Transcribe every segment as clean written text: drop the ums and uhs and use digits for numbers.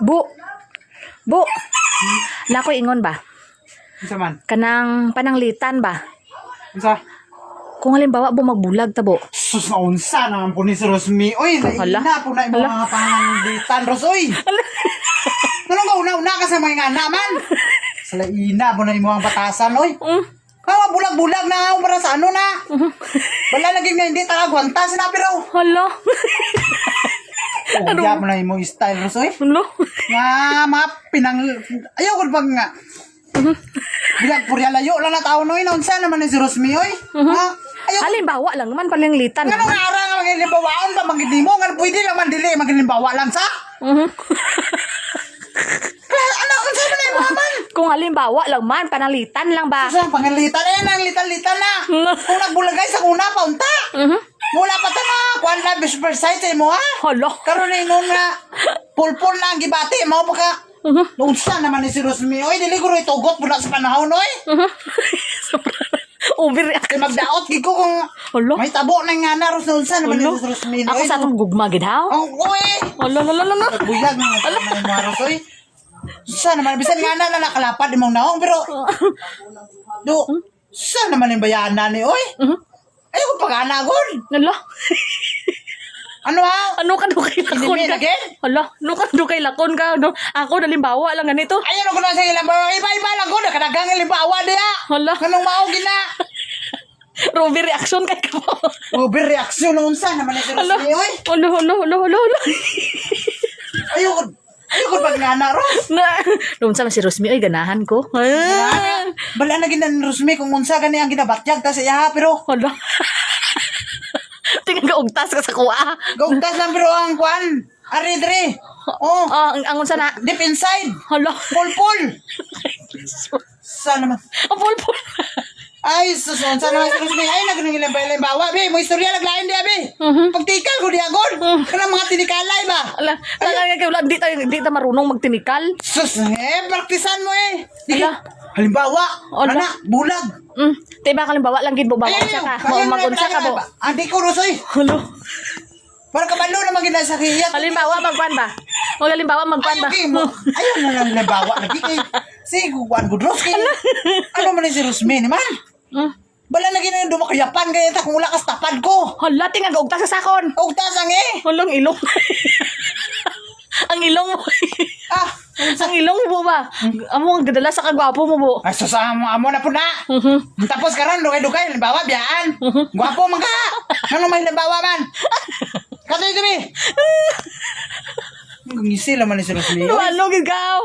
Bu. Bu. Lako ingon ba? Unsa man? Kanang pananglitan ba? Unsa? Kung halimbawa bu magbulag tabo. Sus na unsa naman po ni si Rosmi. Oy, Hala. naina po na yung mga panganditan, Ros. Oy! Ano ba, una-una ka sa mga naman? Sa laina po na yung mga batasan, oy. Kawa, bulag-bulag na ako para sa ano na. Wala naging na hindi takagwanta, sinabi raw. Hala. Oh, diya mo na yung style, Ros, oy. Hala. Nga, mga pinang... Ayaw ko bang nga. Bilang purya layo lang na tao, oy. Naunsa naman ni si Rosmi, oy. Ha? Ayaw ko. Halimbawa lang man pananglitan. Nga nung ara nga magilimbawaan ba, magilimo nga, pwede lang man dili, magilimbawa lang sa. Kaya, ano, unsa man na yung maman? Kung halimbawa lang man pananglitan lang ba? Sa pangalitan, nang litan-litan na. Kung nagbulagay sa una, paunta. Mula pa ta na, kuhan na, first sight sa imo, ha? Hala. Karoon na yun nga, pulpul na ang gibati, mo pa ka. Noonsa naman ni si Rosmi, oy, dili ko rin itugot mula sa panahon, oy. Overreact. Kaya magdaot, gigo kung Hala. may tabo na nga na, noonsa naman ni si Rosmi, Ako sa atong gugma gid ha? Oh, oy. Hala hala hala. Buyag nga na yung mga Rosoy. Sa naman, bisan nga na nakalapad imong naong, pero sa naman yung bayanan ni, oy. Ayaw ko pag-anagod. Hala. Ano ha? Ano ka do kay lakon Inimin ka? again? Hala, ano ka do kay lakon ka? No? Ako nalimbawa lang ganito. Ayaw ko na sa ilang bawa. Iba-iba lang ko. Nakadagang ilimbawa diya. Hala. Ganong maugin na. Rover reaction kay ka po. Overreaction nung unsa naman ni si Hala. Rosmi, oy. Hala. Ayaw ko pag-ngana, Ros. Doon sa si Rosmi ay ganahan ko. Bala na ginan ni Rosmi kung unsa gani ang ginabatyag ta siya, pero Hala. Tingnan ka ugtas ka sa kuha. gaugtas lang pero ang kwan. Ari dre. Oh, Ang unsa na? deep inside. Hala. Pulpul. Sa naman. Pulpul. Ay, susunod sa naman si Rosmi. Ay, nagnilimbawa, be. Mo istorya naglain diya, be. Pagtikal ko diya, God. Kanang mga tinikalay ba? Ala, di tayo marunong magtinikal. Sus, praktisan mo eh. Ala. Halimbawa, Ala. anak, bulag. Tiba kalimbawa lang gid mo ba Ayaw, ka? ayaw na Magunsa ka lang, mo. Andi ko, Rosoy. Hala. Para kabalo naman gina sa kiyat. Halimbawa magkuan ba? O halimbawa magkuan ba? Ayaw na lang halimbawa. Lagi kay, sige, kukuan ko, Rosoy. Ano man si Rosmi naman? Bala na gina yung dumakayapan kaya ta kung wala kas tapad ko. Hala, tingnan ka ugtas sa sakon. Ugtas ang eh. Halang ilong. Ang ilong mo. Ah, Ang ilong mo ba? Amo ang gadala sa kagwapo mo mo. ay, susama mo na po na. Tapos karon dugay-dugay, halimbawa, biyaan. Gwapo man ka. Ano may halimbawa man? Katoy kami. Ngisi naman ni si Rosmi. Ano ikaw?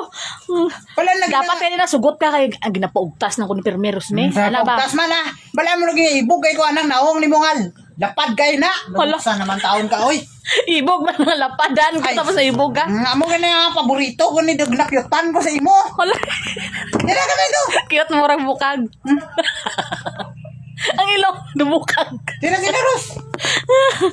Wala na Dapat kaya na sugot ka kay ang ginapaugtas ng kuno permeros me. Sa Ala ba? pagtas man ah. Bala mo lagi ibog kay ko anang naong ni mongal. Lapad kay na. Hala. Sa naman taon ka oy. Ibog man nga lapadan ko Ay. tapos sa ibog ka. Amo gani ang paborito ko ni dagnakyutan ko sa imo. Hala. Dira ka do. Cute mo rang bukag. Ang ilong dumukag. Dira si Ros.